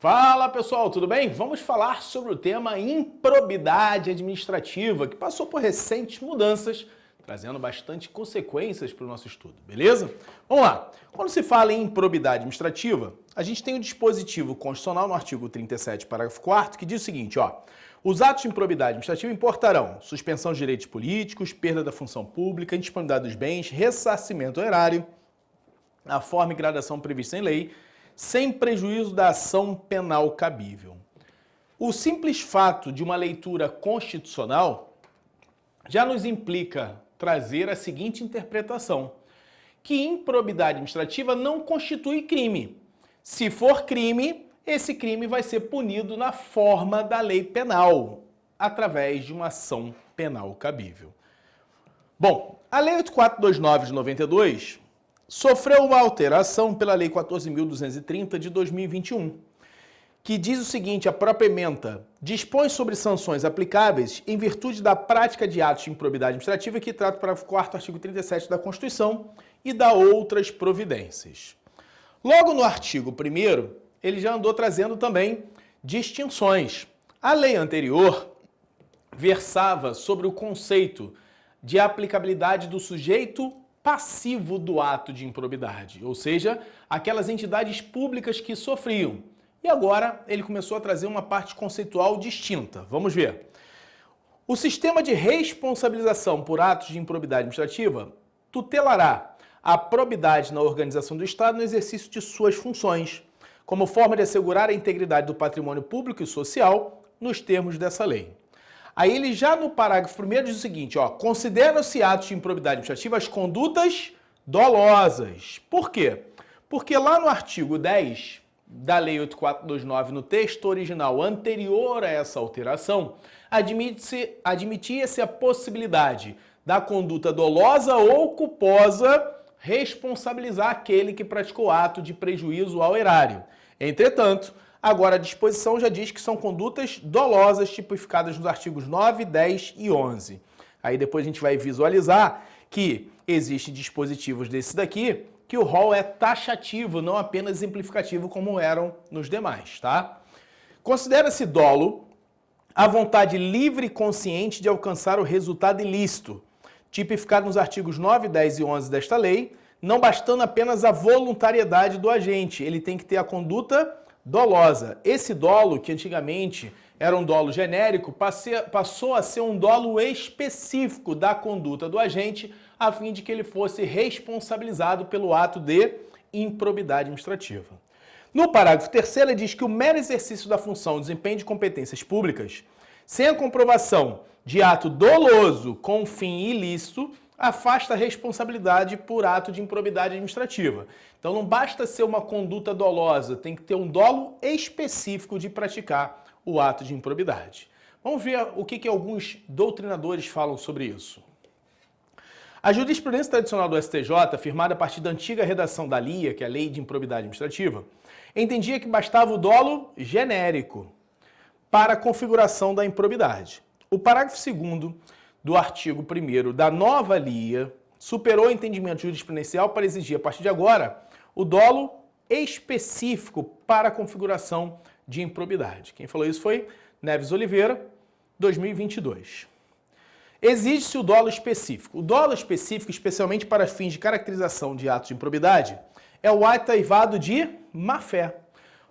Fala pessoal, tudo bem? Vamos falar sobre o tema improbidade administrativa, que passou por recentes mudanças, trazendo bastante consequências para o nosso estudo, beleza? Vamos lá. Quando se fala em improbidade administrativa, a gente tem o dispositivo constitucional no artigo 37, parágrafo 4º, que diz o seguinte, os atos de improbidade administrativa importarão suspensão de direitos políticos, perda da função pública, indisponibilidade dos bens, ressarcimento erário, a forma e gradação prevista em lei, sem prejuízo da ação penal cabível. O simples fato de uma leitura constitucional já nos implica trazer a seguinte interpretação, que improbidade administrativa não constitui crime. Se for crime, esse crime vai ser punido na forma da lei penal, através de uma ação penal cabível. Bom, a Lei 8429 de 92 sofreu uma alteração pela Lei 14.230 de 2021, que diz o seguinte, a própria ementa dispõe sobre sanções aplicáveis em virtude da prática de atos de improbidade administrativa que trata o parágrafo 4º, artigo 37 da Constituição e dá outras providências. Logo no artigo 1º, ele já andou trazendo também distinções. A lei anterior versava sobre o conceito de aplicabilidade do sujeito passivo do ato de improbidade, ou seja, aquelas entidades públicas que sofriam. E agora ele começou a trazer uma parte conceitual distinta. Vamos ver. O sistema de responsabilização por atos de improbidade administrativa tutelará a probidade na organização do Estado no exercício de suas funções, como forma de assegurar a integridade do patrimônio público e social nos termos dessa lei. Aí ele já no parágrafo 1º diz o seguinte, consideram-se atos de improbidade administrativa as condutas dolosas. Por quê? Porque lá no artigo 10 da Lei 8429, no texto original anterior a essa alteração, admitia-se a possibilidade da conduta dolosa ou culposa responsabilizar aquele que praticou ato de prejuízo ao erário. Entretanto, agora a disposição já diz que são condutas dolosas tipificadas nos artigos 9, 10 e 11. Aí depois a gente vai visualizar que existem dispositivos desse daqui que o rol é taxativo, não apenas exemplificativo como eram nos demais, tá? Considera-se dolo a vontade livre e consciente de alcançar o resultado ilícito, tipificado nos artigos 9, 10 e 11 desta lei, não bastando apenas a voluntariedade do agente, ele tem que ter a conduta dolosa. Esse dolo, que antigamente era um dolo genérico, passou a ser um dolo específico da conduta do agente, a fim de que ele fosse responsabilizado pelo ato de improbidade administrativa. No parágrafo 3º, ele diz que o mero exercício da função desempenho de competências públicas, sem a comprovação de ato doloso com fim ilícito, afasta a responsabilidade por ato de improbidade administrativa. Então não basta ser uma conduta dolosa, tem que ter um dolo específico de praticar o ato de improbidade. Vamos ver o que alguns doutrinadores falam sobre isso. A jurisprudência tradicional do STJ, firmada a partir da antiga redação da LIA, que é a Lei de Improbidade Administrativa, entendia que bastava o dolo genérico para a configuração da improbidade. O parágrafo 2º do artigo 1º da nova LIA superou o entendimento jurisprudencial para exigir, a partir de agora, o dolo específico para a configuração de improbidade. Quem falou isso foi Neves Oliveira, 2022. Exige-se o dolo específico. O dolo específico, especialmente para fins de caracterização de atos de improbidade, é o ato aivado de má-fé.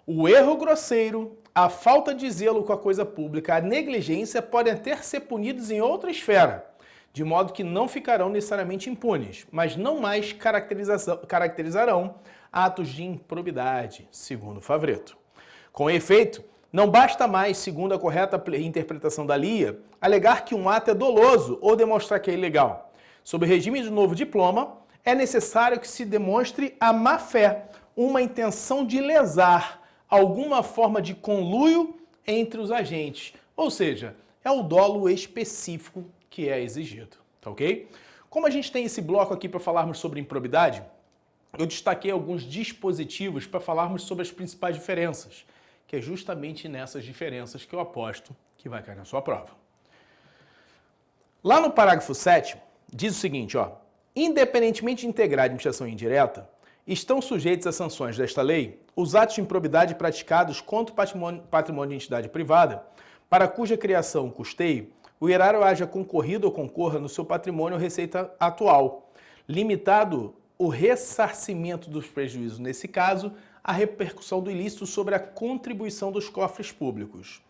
O erro grosseiro, a falta de zelo com a coisa pública, a negligência podem até ser punidos em outra esfera, de modo que não ficarão necessariamente impunes, mas não mais caracterizarão atos de improbidade, segundo Favretto. Com efeito, não basta mais, segundo a correta interpretação da LIA, alegar que um ato é doloso ou demonstrar que é ilegal. Sob o regime do novo diploma, é necessário que se demonstre a má-fé, uma intenção de lesar, alguma forma de conluio entre os agentes. Ou seja, é o dolo específico que é exigido, tá ok? Como a gente tem esse bloco aqui para falarmos sobre improbidade, eu destaquei alguns dispositivos para falarmos sobre as principais diferenças, que é justamente nessas diferenças que eu aposto que vai cair na sua prova. Lá no parágrafo 7º, diz o seguinte, independentemente de integrar a administração indireta, estão sujeitos às sanções desta lei os atos de improbidade praticados contra o patrimônio de entidade privada, para cuja criação ou custeio o erário haja concorrido ou concorra no seu patrimônio ou receita atual, limitado o ressarcimento dos prejuízos, nesse caso, a repercussão do ilícito sobre a contribuição dos cofres públicos.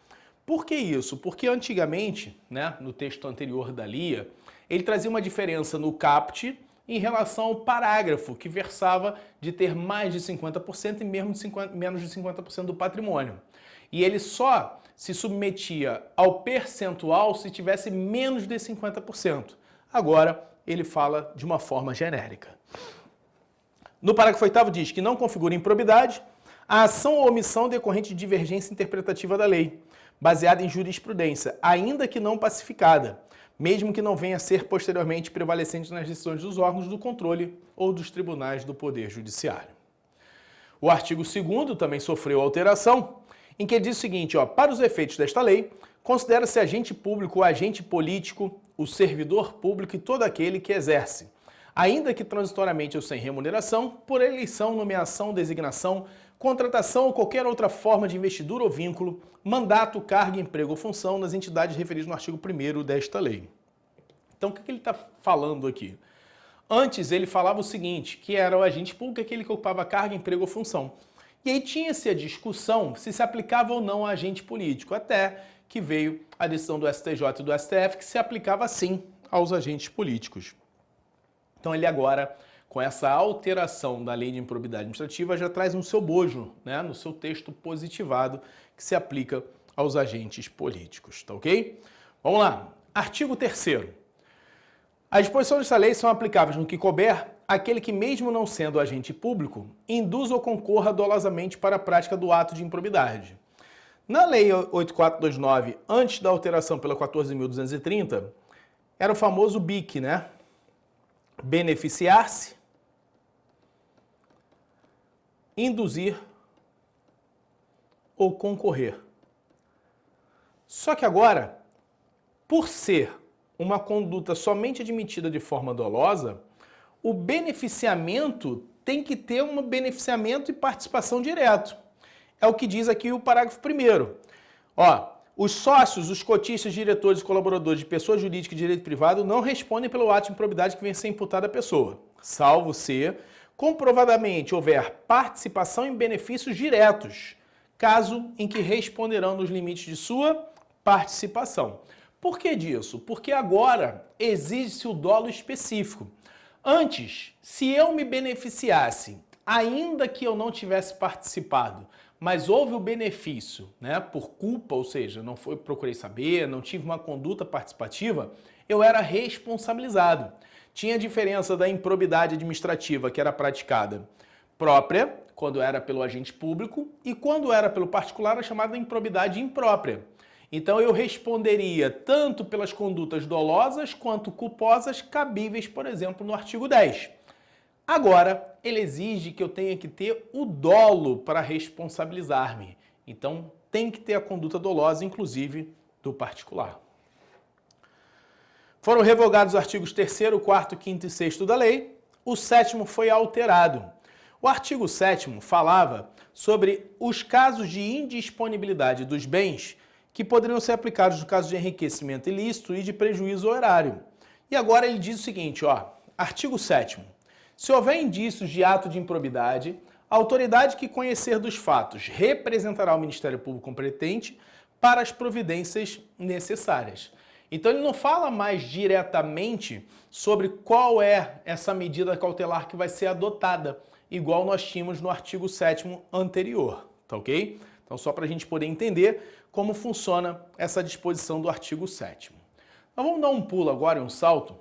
Por que isso? Porque antigamente, no texto anterior da LIA, ele trazia uma diferença no caput em relação ao parágrafo, que versava de ter mais de 50% e menos de 50% do patrimônio. E ele só se submetia ao percentual se tivesse menos de 50%. Agora, ele fala de uma forma genérica. No parágrafo 8º diz que não configura improbidade a ação ou omissão decorrente de divergência interpretativa da lei, baseada em jurisprudência, ainda que não pacificada, mesmo que não venha a ser posteriormente prevalecente nas decisões dos órgãos do controle ou dos tribunais do Poder Judiciário. O artigo 2º também sofreu alteração, em que diz o seguinte, para os efeitos desta lei, considera-se agente público o agente político, o servidor público e todo aquele que exerce, ainda que transitoriamente ou sem remuneração, por eleição, nomeação, designação, contratação ou qualquer outra forma de investidura ou vínculo, mandato, cargo, emprego ou função nas entidades referidas no artigo 1º desta lei. Então, o que ele está falando aqui? Antes, ele falava o seguinte, que era o agente público aquele que ocupava cargo, emprego ou função. E aí tinha-se a discussão se aplicava ou não a agente político, até que veio a decisão do STJ e do STF que se aplicava sim aos agentes políticos. Então, ele agora, com essa alteração da lei de improbidade administrativa, já traz no seu bojo, no seu texto positivado, que se aplica aos agentes políticos, tá ok? Vamos lá. Artigo 3º. As disposições desta lei são aplicáveis no que couber aquele que, mesmo não sendo agente público, induza ou concorra dolosamente para a prática do ato de improbidade. Na Lei 8429, antes da alteração pela 14.230, era o famoso BIC, Beneficiar-se, induzir ou concorrer. Só que agora, por ser uma conduta somente admitida de forma dolosa, o beneficiamento tem que ter um beneficiamento e participação direto. É o que diz aqui o parágrafo 1º. Os sócios, os cotistas, diretores e colaboradores de pessoa jurídica e direito privado não respondem pelo ato de improbidade que venha a ser imputado à pessoa, salvo se comprovadamente houver participação em benefícios diretos, caso em que responderão nos limites de sua participação. Por que disso? Porque agora exige-se o dolo específico. Antes, se eu me beneficiasse, ainda que eu não tivesse participado, mas houve o benefício, por culpa, ou seja, não procurei saber, não tive uma conduta participativa, eu era responsabilizado. Tinha a diferença da improbidade administrativa que era praticada própria, quando era pelo agente público, e quando era pelo particular, era chamada improbidade imprópria. Então eu responderia tanto pelas condutas dolosas quanto culposas cabíveis, por exemplo, no artigo 10. Agora, ele exige que eu tenha que ter o dolo para responsabilizar-me. Então, tem que ter a conduta dolosa, inclusive, do particular. Foram revogados os artigos 3º, 4º, 5º e 6º da lei. O 7º foi alterado. O artigo 7º falava sobre os casos de indisponibilidade dos bens que poderiam ser aplicados no caso de enriquecimento ilícito e de prejuízo ao erário. E agora ele diz o seguinte, artigo 7º. Se houver indícios de ato de improbidade, a autoridade que conhecer dos fatos representará o Ministério Público competente para as providências necessárias. Então ele não fala mais diretamente sobre qual é essa medida cautelar que vai ser adotada, igual nós tínhamos no artigo 7º anterior, tá ok? Então só para a gente poder entender como funciona essa disposição do artigo 7º. Então vamos dar um pulo agora, um salto,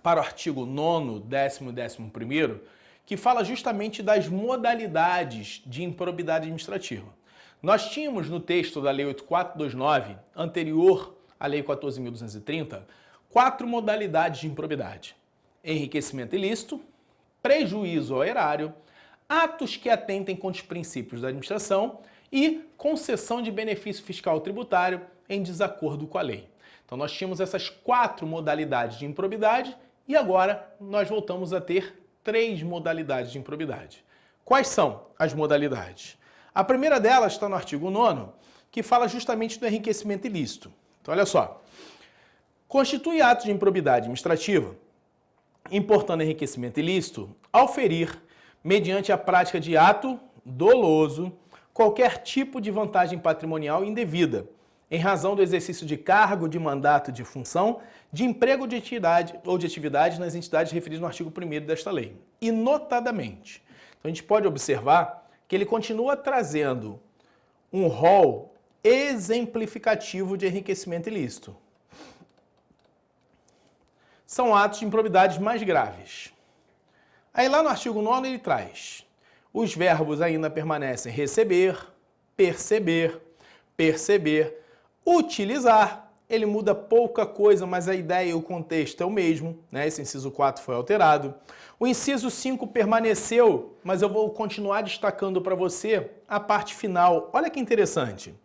para o artigo 9º, 10º e 11º, que fala justamente das modalidades de improbidade administrativa. Nós tínhamos no texto da Lei 8429, anterior à Lei 14.230, 4 modalidades de improbidade: enriquecimento ilícito, prejuízo ao erário, atos que atentem contra os princípios da administração e concessão de benefício fiscal tributário em desacordo com a lei. Então nós tínhamos essas 4 modalidades de improbidade e agora nós voltamos a ter 3 modalidades de improbidade. Quais são as modalidades? A primeira delas está no artigo 9º, que fala justamente do enriquecimento ilícito. Então, olha só. Constitui ato de improbidade administrativa, importando enriquecimento ilícito, ao ferir, mediante a prática de ato doloso, qualquer tipo de vantagem patrimonial indevida, em razão do exercício de cargo, de mandato, de função, de emprego de atividade nas entidades referidas no artigo 1º desta lei. E notadamente, então a gente pode observar que ele continua trazendo um rol exemplificativo de enriquecimento ilícito. São atos de improbidades mais graves. Aí lá no artigo 9º ele traz: os verbos ainda permanecem receber, perceber, perceber, utilizar. Ele muda pouca coisa, mas a ideia e o contexto é o mesmo, né? Esse inciso 4 foi alterado. O inciso 5 permaneceu, mas eu vou continuar destacando para você a parte final. Olha que interessante.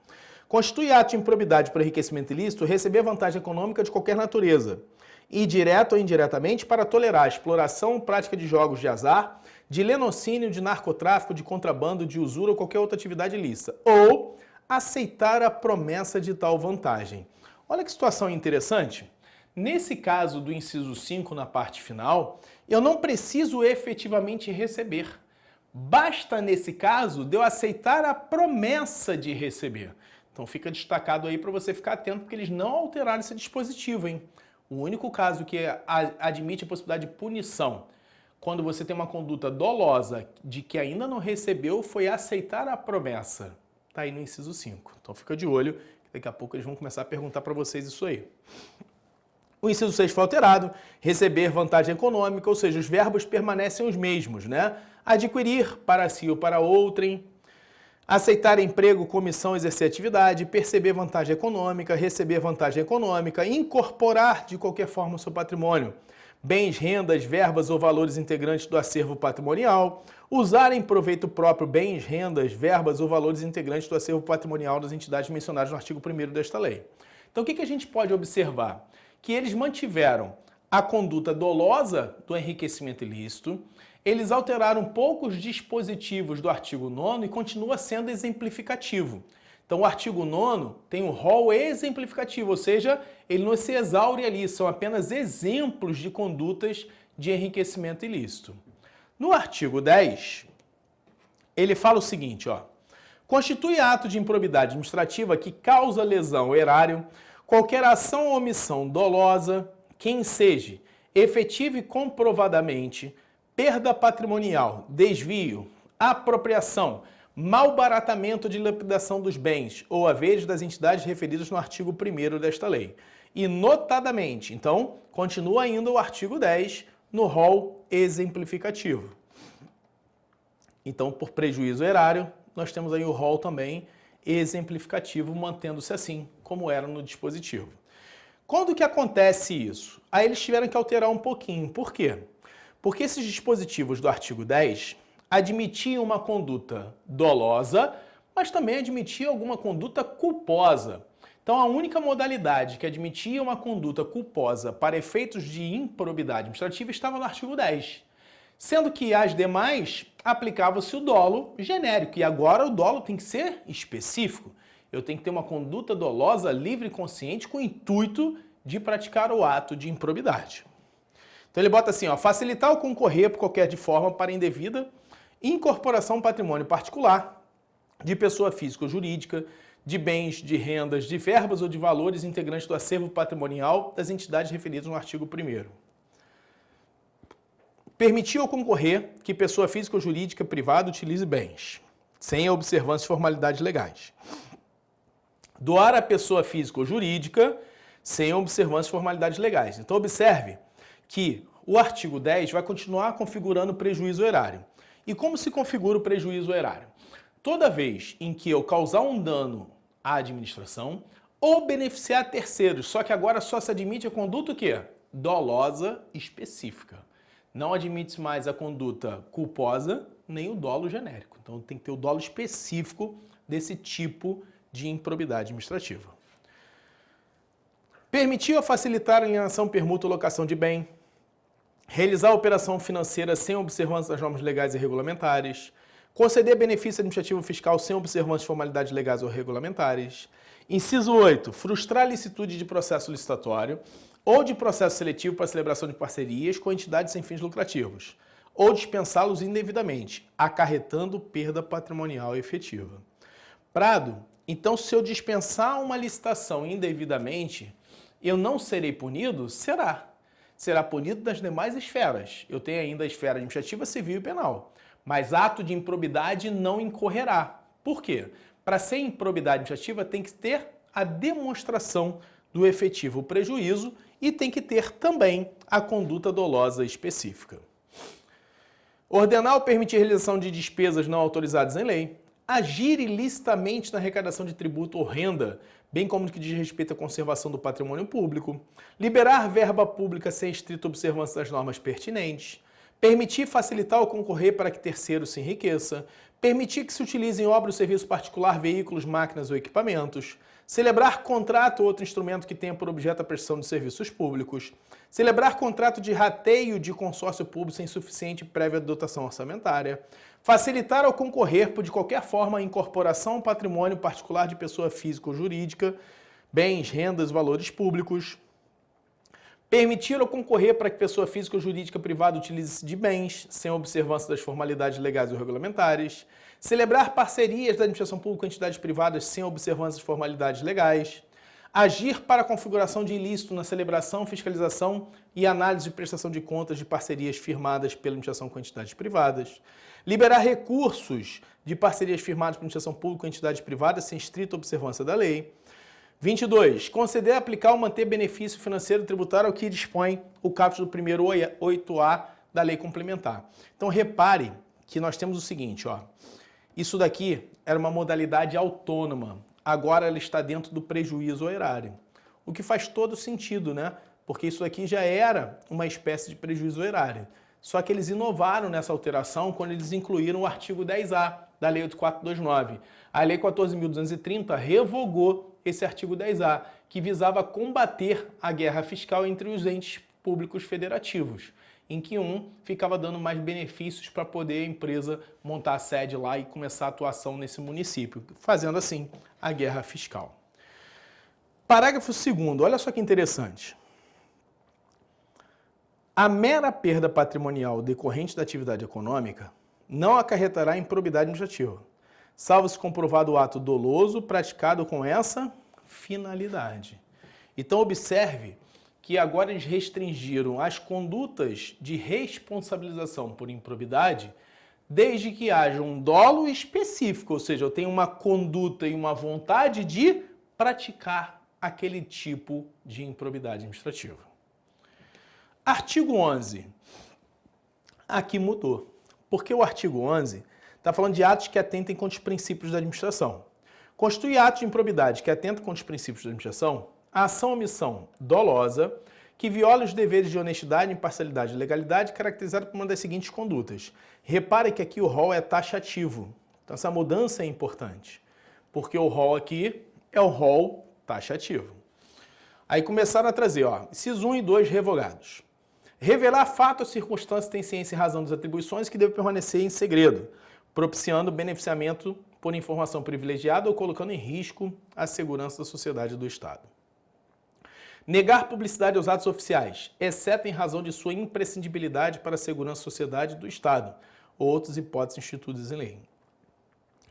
Constitui ato de improbidade por enriquecimento ilícito receber vantagem econômica de qualquer natureza, e direto ou indiretamente para tolerar a exploração, prática de jogos de azar, de lenocínio, de narcotráfico, de contrabando, de usura ou qualquer outra atividade ilícita, ou aceitar a promessa de tal vantagem. Olha que situação interessante. Nesse caso do inciso 5, na parte final, eu não preciso efetivamente receber. Basta, nesse caso, de eu aceitar a promessa de receber. Então fica destacado aí para você ficar atento, porque eles não alteraram esse dispositivo, hein? O único caso que admite a possibilidade de punição quando você tem uma conduta dolosa de que ainda não recebeu foi aceitar a promessa. Está aí no inciso 5. Então fica de olho, que daqui a pouco eles vão começar a perguntar para vocês isso aí. O inciso 6 foi alterado, receber vantagem econômica, ou seja, os verbos permanecem os mesmos, né? Adquirir para si ou para outrem, aceitar emprego, comissão, exercer atividade, perceber vantagem econômica, receber vantagem econômica, incorporar de qualquer forma o seu patrimônio, bens, rendas, verbas ou valores integrantes do acervo patrimonial, usar em proveito próprio bens, rendas, verbas ou valores integrantes do acervo patrimonial das entidades mencionadas no artigo 1º desta lei. Então, o que a gente pode observar? Que eles mantiveram a conduta dolosa do enriquecimento ilícito, eles alteraram poucos dispositivos do artigo 9º e continua sendo exemplificativo. Então, o artigo 9º tem um rol exemplificativo, ou seja, ele não se exaure ali, são apenas exemplos de condutas de enriquecimento ilícito. No artigo 10, ele fala o seguinte, ó: constitui ato de improbidade administrativa que causa lesão ao erário, qualquer ação ou omissão dolosa, que enseje efetiva e comprovadamente perda patrimonial, desvio, apropriação, malbaratamento de lapidação dos bens ou haveres das entidades referidas no artigo 1º desta lei. E notadamente, então, continua ainda o artigo 10 no rol exemplificativo. Então, por prejuízo erário, nós temos aí o rol também exemplificativo, mantendo-se assim, como era no dispositivo. Quando que acontece isso? Aí eles tiveram que alterar um pouquinho. Por quê? Porque esses dispositivos do artigo 10 admitiam uma conduta dolosa, mas também admitiam alguma conduta culposa. Então, a única modalidade que admitia uma conduta culposa para efeitos de improbidade administrativa estava no artigo 10. Sendo que as demais aplicava-se o dolo genérico, e agora o dolo tem que ser específico. Eu tenho que ter uma conduta dolosa, livre e consciente com o intuito de praticar o ato de improbidade. Então ele bota assim, ó: facilitar ou concorrer por qualquer de forma para indevida incorporação patrimônio particular de pessoa física ou jurídica, de bens, de rendas, de verbas ou de valores integrantes do acervo patrimonial das entidades referidas no artigo 1º. Permitir ou concorrer que pessoa física ou jurídica privada utilize bens, sem a observância de formalidades legais. Doar a pessoa física ou jurídica, sem a observância de formalidades legais. Então observe que o artigo 10 vai continuar configurando prejuízo erário. E como se configura o prejuízo erário? Toda vez em que eu causar um dano à administração ou beneficiar terceiros, só que agora só se admite a conduta o quê? Dolosa específica. Não admite mais a conduta culposa, nem o dolo genérico. Então tem que ter o dolo específico desse tipo de improbidade administrativa. Permitir ou facilitar a alienação, permuta ou locação de bem. realizar operação financeira sem observância das normas legais e regulamentares, conceder benefício administrativo fiscal sem observância de formalidades legais ou regulamentares. Inciso 8, frustrar a licitude de processo licitatório ou de processo seletivo para celebração de parcerias com entidades sem fins lucrativos, ou dispensá-los indevidamente, acarretando perda patrimonial efetiva. Prado, então se eu dispensar uma licitação indevidamente, eu não serei punido? Será. Será punido nas demais esferas. Eu tenho ainda a esfera administrativa, civil e penal. Mas ato de improbidade não incorrerá. Por quê? Para ser improbidade administrativa tem que ter a demonstração do efetivo prejuízo e tem que ter também a conduta dolosa específica. Ordenar ou permitir a realização de despesas não autorizadas em lei, agir ilicitamente na arrecadação de tributo ou renda, bem como no que diz respeito à conservação do patrimônio público, liberar verba pública sem estrita observância das normas pertinentes, permitir facilitar ou concorrer para que terceiro se enriqueça, permitir que se utilizem obra ou serviço particular, veículos, máquinas ou equipamentos, celebrar contrato ou outro instrumento que tenha por objeto a prestação de serviços públicos, celebrar contrato de rateio de consórcio público sem suficiente prévia dotação orçamentária, facilitar ou concorrer por de qualquer forma a incorporação ao patrimônio particular de pessoa física ou jurídica, bens, rendas, valores públicos, permitir ou concorrer para que pessoa física ou jurídica privada utilize-se de bens, sem observância das formalidades legais ou regulamentares, celebrar parcerias da administração pública com entidades privadas sem observância das formalidades legais, agir para a configuração de ilícito na celebração, fiscalização e análise de prestação de contas de parcerias firmadas pela administração com entidades privadas, liberar recursos de parcerias firmadas pela administração pública com entidades privadas sem estrita observância da lei. 22. Conceder, aplicar ou manter benefício financeiro tributário ao que dispõe o caput do primeiro 8A da lei complementar. Então, repare que nós temos o seguinte, ó. Isso daqui era uma modalidade autônoma. Agora ela está dentro do prejuízo ao erário. O que faz todo sentido, né? Porque isso aqui já era uma espécie de prejuízo ao erário. Só que eles inovaram nessa alteração quando eles incluíram o artigo 10A da Lei 8429. A Lei 14.230 revogou esse artigo 10A, que visava combater a guerra fiscal entre os entes públicos federativos, em que um ficava dando mais benefícios para poder a empresa montar a sede lá e começar a atuação nesse município, fazendo assim a guerra fiscal. Parágrafo 2º, olha só que interessante. A mera perda patrimonial decorrente da atividade econômica não acarretará improbidade administrativa, salvo se comprovado o ato doloso praticado com essa finalidade. Então, observe que agora eles restringiram as condutas de responsabilização por improbidade desde que haja um dolo específico, ou seja, eu tenho uma conduta e uma vontade de praticar aquele tipo de improbidade administrativa. Artigo 11. Aqui mudou, porque o artigo 11 está falando de atos que atentem contra os princípios da administração. Constitui atos de improbidade que atentam contra os princípios da administração a ação ou omissão dolosa que viola os deveres de honestidade, imparcialidade e legalidade caracterizada por uma das seguintes condutas. Repare que aqui o rol é taxativo. Então essa mudança é importante, porque o rol aqui é o rol taxativo. Aí começaram a trazer, ó, incisos 1 e 2 revogados. Revelar fato ou circunstância tem ciência e razão das atribuições que deve permanecer em segredo, propiciando beneficiamento por informação privilegiada ou colocando em risco a segurança da sociedade e do Estado. Negar publicidade aos atos oficiais, exceto em razão de sua imprescindibilidade para a segurança da sociedade e do Estado, ou outras hipóteses instituídas em lei.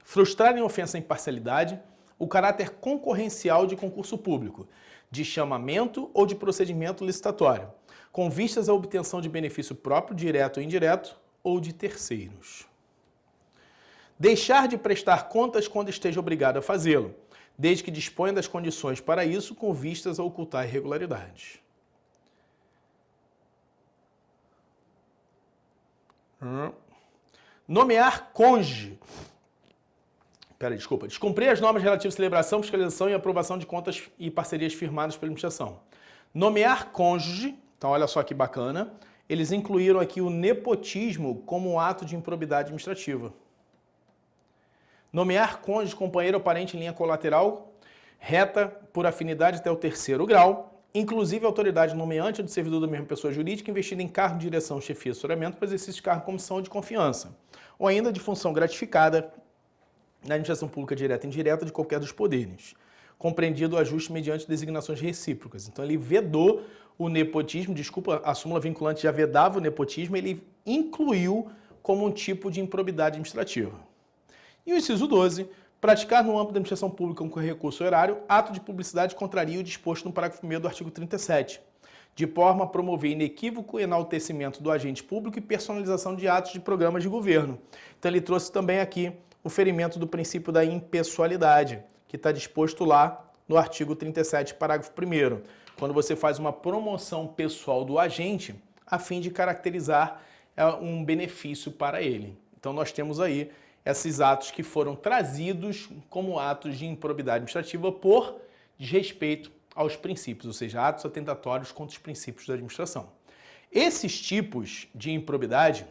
Frustrar em ofensa à imparcialidade o caráter concorrencial de concurso público, de chamamento ou de procedimento licitatório, com vistas à obtenção de benefício próprio, direto ou indireto, ou de terceiros. Deixar de prestar contas quando esteja obrigado a fazê-lo, desde que disponha das condições para isso, com vistas a ocultar irregularidades. Nomear cônjuge. Descumprir as normas relativas à celebração, fiscalização e aprovação de contas e parcerias firmadas pela administração. Nomear cônjuge, então olha só que bacana, eles incluíram aqui o nepotismo como um ato de improbidade administrativa. Nomear cônjuge, companheiro ou parente em linha colateral, reta por afinidade até o 3º grau, inclusive a autoridade nomeante do servidor da mesma pessoa jurídica investida em cargo de direção, chefia, assessoramento para exercício de cargo de comissão ou de confiança, ou ainda de função gratificada na administração pública direta e indireta de qualquer dos poderes, compreendido o ajuste mediante designações recíprocas. Então ele vedou o nepotismo, a súmula vinculante já vedava o nepotismo, ele incluiu como um tipo de improbidade administrativa. E o inciso 12, praticar no âmbito da administração pública com recurso erário, ato de publicidade contraria o disposto no parágrafo 1º do artigo 37, de forma a promover inequívoco enaltecimento do agente público e personalização de atos de programas de governo. Então ele trouxe também aqui o ferimento do princípio da impessoalidade, que está disposto lá no artigo 37, parágrafo 1º, quando você faz uma promoção pessoal do agente a fim de caracterizar um benefício para ele. Então nós temos aí esses atos que foram trazidos como atos de improbidade administrativa por desrespeito aos princípios, ou seja, atos atentatórios contra os princípios da administração. Esses tipos de improbidade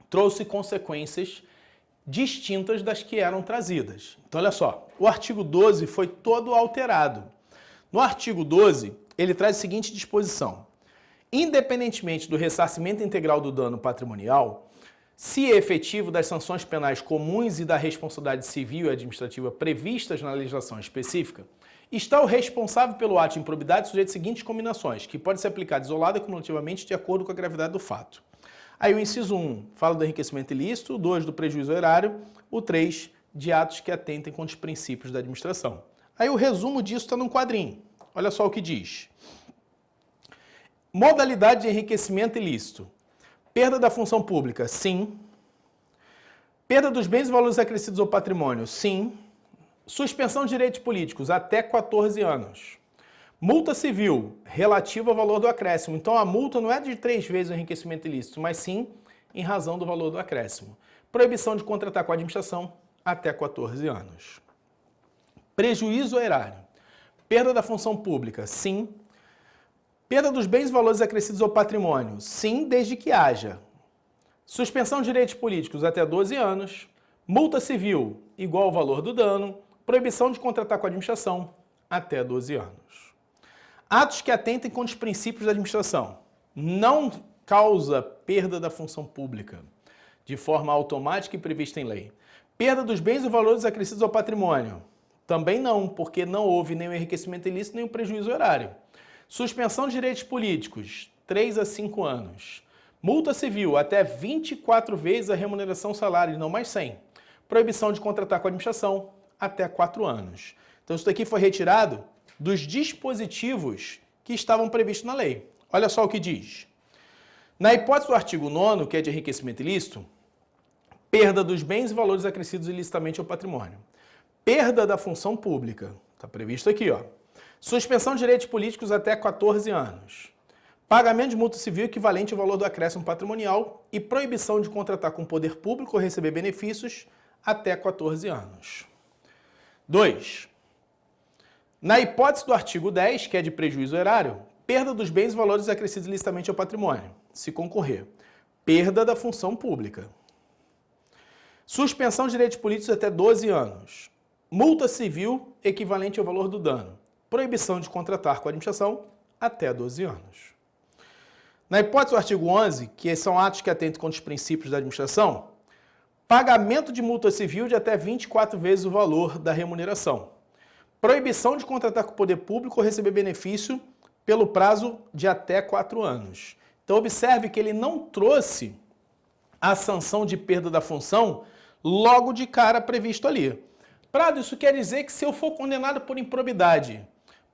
trouxe consequências distintas das que eram trazidas. Então olha só, o artigo 12 foi todo alterado. No artigo 12, ele traz a seguinte disposição: independentemente do ressarcimento integral do dano patrimonial, se é efetivo das sanções penais comuns e da responsabilidade civil e administrativa previstas na legislação específica, está o responsável pelo ato de improbidade sujeito às seguintes combinações, que pode ser aplicada isolada e cumulativamente de acordo com a gravidade do fato. Aí o inciso 1 fala do enriquecimento ilícito, o 2 do prejuízo erário, o 3 de atos que atentem contra os princípios da administração. Aí o resumo disso está num quadrinho. Olha só o que diz. Modalidade de enriquecimento ilícito. Perda da função pública, sim. Perda dos bens e valores acrescidos ao patrimônio, sim. Suspensão de direitos políticos, até 14 anos. Multa civil, relativa ao valor do acréscimo. Então a multa não é de 3 vezes o enriquecimento ilícito, mas sim em razão do valor do acréscimo. Proibição de contratar com a administração, até 14 anos. Prejuízo erário. Perda da função pública, sim. Perda dos bens e valores acrescidos ao patrimônio, sim, desde que haja. Suspensão de direitos políticos, até 12 anos. Multa civil, igual ao valor do dano. Proibição de contratar com a administração, até 12 anos. Atos que atentem contra os princípios da administração. Não causa perda da função pública, de forma automática e prevista em lei. Perda dos bens e valores acrescidos ao patrimônio. Também não, porque não houve nem o enriquecimento ilícito, nem o prejuízo erário. Suspensão de direitos políticos, 3 a 5 anos. Multa civil, até 24 vezes a remuneração salário, não mais 100. Proibição de contratar com a administração, até 4 anos. Então isso daqui foi retirado dos dispositivos que estavam previstos na lei. Olha só o que diz. Na hipótese do artigo 9º, que é de enriquecimento ilícito, perda dos bens e valores acrescidos ilicitamente ao patrimônio. Perda da função pública, está previsto aqui, ó. Suspensão de direitos políticos até 14 anos. Pagamento de multa civil equivalente ao valor do acréscimo patrimonial e proibição de contratar com o poder público ou receber benefícios até 14 anos. 2. Na hipótese do artigo 10, que é de prejuízo erário, perda dos bens e valores acrescidos ilicitamente ao patrimônio, se concorrer. Perda da função pública. Suspensão de direitos políticos até 12 anos. Multa civil equivalente ao valor do dano. Proibição de contratar com a administração até 12 anos. Na hipótese do artigo 11, que são atos que atentem contra os princípios da administração, pagamento de multa civil de até 24 vezes o valor da remuneração. Proibição de contratar com o poder público ou receber benefício pelo prazo de até 4 anos. Então observe que ele não trouxe a sanção de perda da função logo de cara previsto ali. Prado, isso quer dizer que se eu for condenado por improbidade,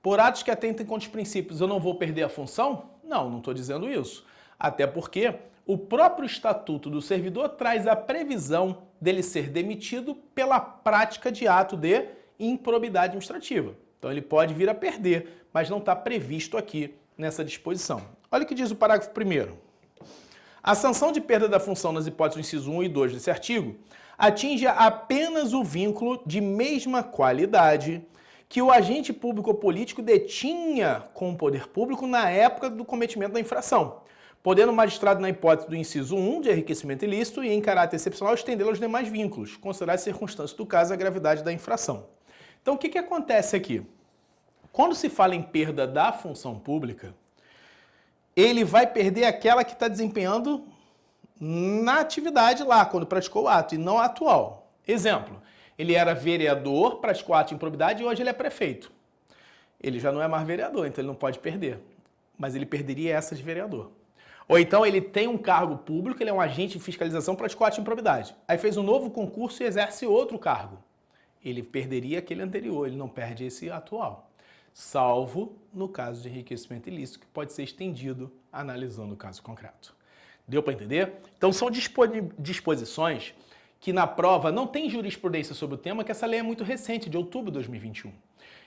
por atos que atentem contra os princípios, eu não vou perder a função? Não, não estou dizendo isso. Até porque o próprio Estatuto do Servidor traz a previsão dele ser demitido pela prática de ato de improbidade administrativa. Então ele pode vir a perder, mas não está previsto aqui nessa disposição. Olha o que diz o parágrafo 1º. A sanção de perda da função nas hipóteses do inciso 1 e 2 desse artigo atinge apenas o vínculo de mesma qualidade que o agente público ou político detinha com o poder público na época do cometimento da infração, podendo o magistrado, na hipótese do inciso 1 de enriquecimento ilícito e em caráter excepcional, estendê-lo aos demais vínculos, considerar as circunstâncias do caso a gravidade da infração. Então, o que acontece aqui? Quando se fala em perda da função pública, ele vai perder aquela que está desempenhando na atividade lá, quando praticou o ato, e não a atual. Exemplo, ele era vereador, praticou ato de improbidade e hoje ele é prefeito. Ele já não é mais vereador, então ele não pode perder. Mas ele perderia essa de vereador. Ou então ele tem um cargo público, ele é um agente de fiscalização, praticou ato de improbidade. Aí fez um novo concurso e exerce outro cargo. Ele perderia aquele anterior, ele não perde esse atual. Salvo no caso de enriquecimento ilícito, que pode ser estendido analisando o caso concreto. Deu para entender? Então são disposições que na prova não tem jurisprudência sobre o tema, que essa lei é muito recente, de outubro de 2021.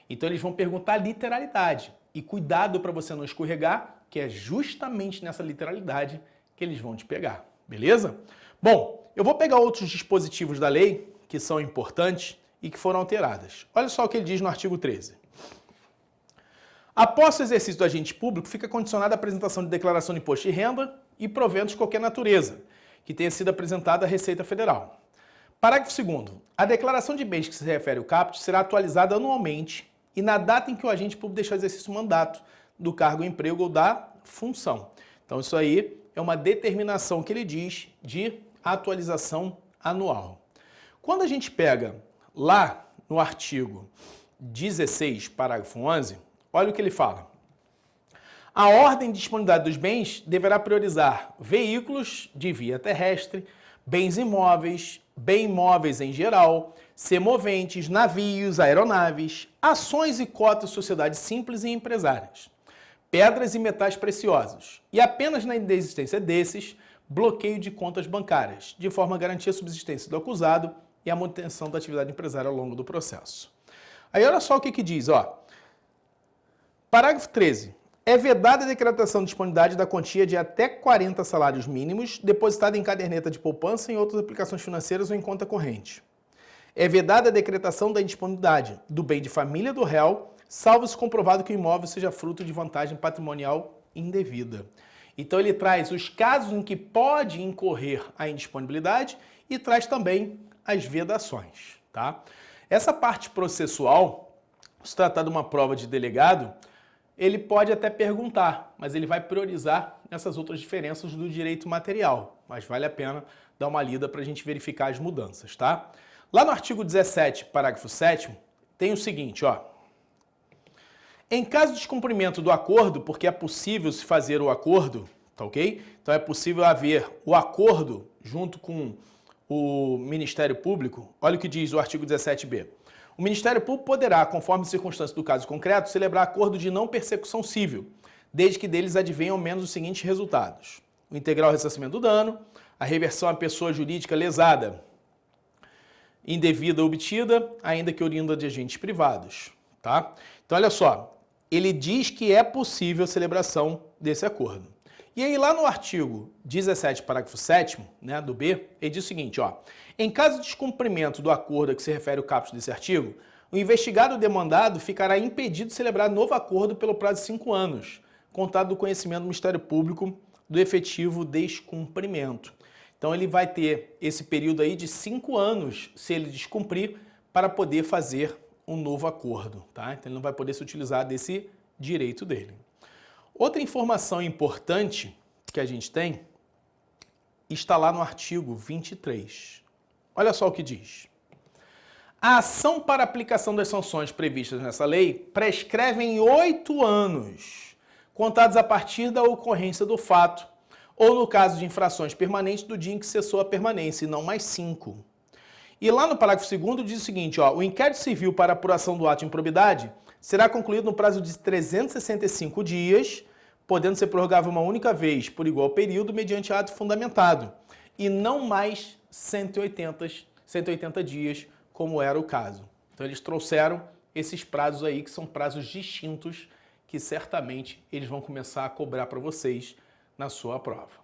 Então eles vão perguntar literalidade. E cuidado para você não escorregar, que é justamente nessa literalidade que eles vão te pegar. Beleza? Bom, eu vou pegar outros dispositivos da lei que são importantes e que foram alteradas. Olha só o que ele diz no artigo 13. Após o exercício do agente público, fica condicionada a apresentação de declaração de imposto de renda e proventos de qualquer natureza, que tenha sido apresentada à Receita Federal. Parágrafo 2º. A declaração de bens que se refere ao caput será atualizada anualmente e na data em que o agente público deixar o exercício do mandato, do cargo, emprego ou da função. Então isso aí é uma determinação que ele diz de atualização anual. Quando a gente pega lá no artigo 16, parágrafo 11, olha o que ele fala. A ordem de disponibilidade dos bens deverá priorizar veículos de via terrestre, bens imóveis, bem imóveis em geral, semoventes, navios, aeronaves, ações e cotas de sociedades simples e empresárias, pedras e metais preciosos, e apenas na inexistência desses, bloqueio de contas bancárias, de forma a garantir a subsistência do acusado e a manutenção da atividade empresária ao longo do processo. Aí olha só o que diz, ó. Parágrafo 13. É vedada a decretação de disponibilidade da quantia de até 40 salários mínimos depositada em caderneta de poupança e em outras aplicações financeiras ou em conta corrente. É vedada a decretação da indisponibilidade do bem de família do réu, salvo se comprovado que o imóvel seja fruto de vantagem patrimonial indevida. Então ele traz os casos em que pode incorrer a indisponibilidade e traz também as vedações, tá? Essa parte processual, se tratar de uma prova de delegado, ele pode até perguntar, mas ele vai priorizar essas outras diferenças do direito material. Mas vale a pena dar uma lida para a gente verificar as mudanças, tá? Lá no artigo 17, parágrafo 7º, tem o seguinte, ó. Em caso de descumprimento do acordo, porque é possível se fazer o acordo, tá ok? Então é possível haver o acordo junto com o Ministério Público. Olha o que diz o artigo 17b. O Ministério Público poderá, conforme circunstâncias do caso concreto, celebrar acordo de não persecução civil, desde que deles advenham ao menos os seguintes resultados: o integral ressarcimento do dano, a reversão à pessoa jurídica lesada, indevida obtida, ainda que oriunda de agentes privados, tá? Então, olha só, ele diz que é possível a celebração desse acordo. E aí, lá no artigo 17, parágrafo 7º, né, do B, ele diz o seguinte, ó. Em caso de descumprimento do acordo a que se refere o caput desse artigo, o investigado ou demandado ficará impedido de celebrar novo acordo pelo prazo de 5 anos, contado do conhecimento do Ministério Público do efetivo descumprimento. Então, ele vai ter esse período aí de 5 anos, se ele descumprir, para poder fazer um novo acordo, tá? Então, ele não vai poder se utilizar desse direito dele. Outra informação importante que a gente tem está lá no artigo 23. Olha só o que diz. A ação para aplicação das sanções previstas nessa lei prescreve em 8 anos, contados a partir da ocorrência do fato, ou no caso de infrações permanentes, do dia em que cessou a permanência, e não mais 5. E lá no parágrafo 2º diz o seguinte, ó, o inquérito civil para apuração do ato de improbidade será concluído no prazo de 365 dias, podendo ser prorrogável uma única vez por igual período mediante ato fundamentado, e não mais 180 dias, como era o caso. Então eles trouxeram esses prazos aí, que são prazos distintos, que certamente eles vão começar a cobrar para vocês na sua prova.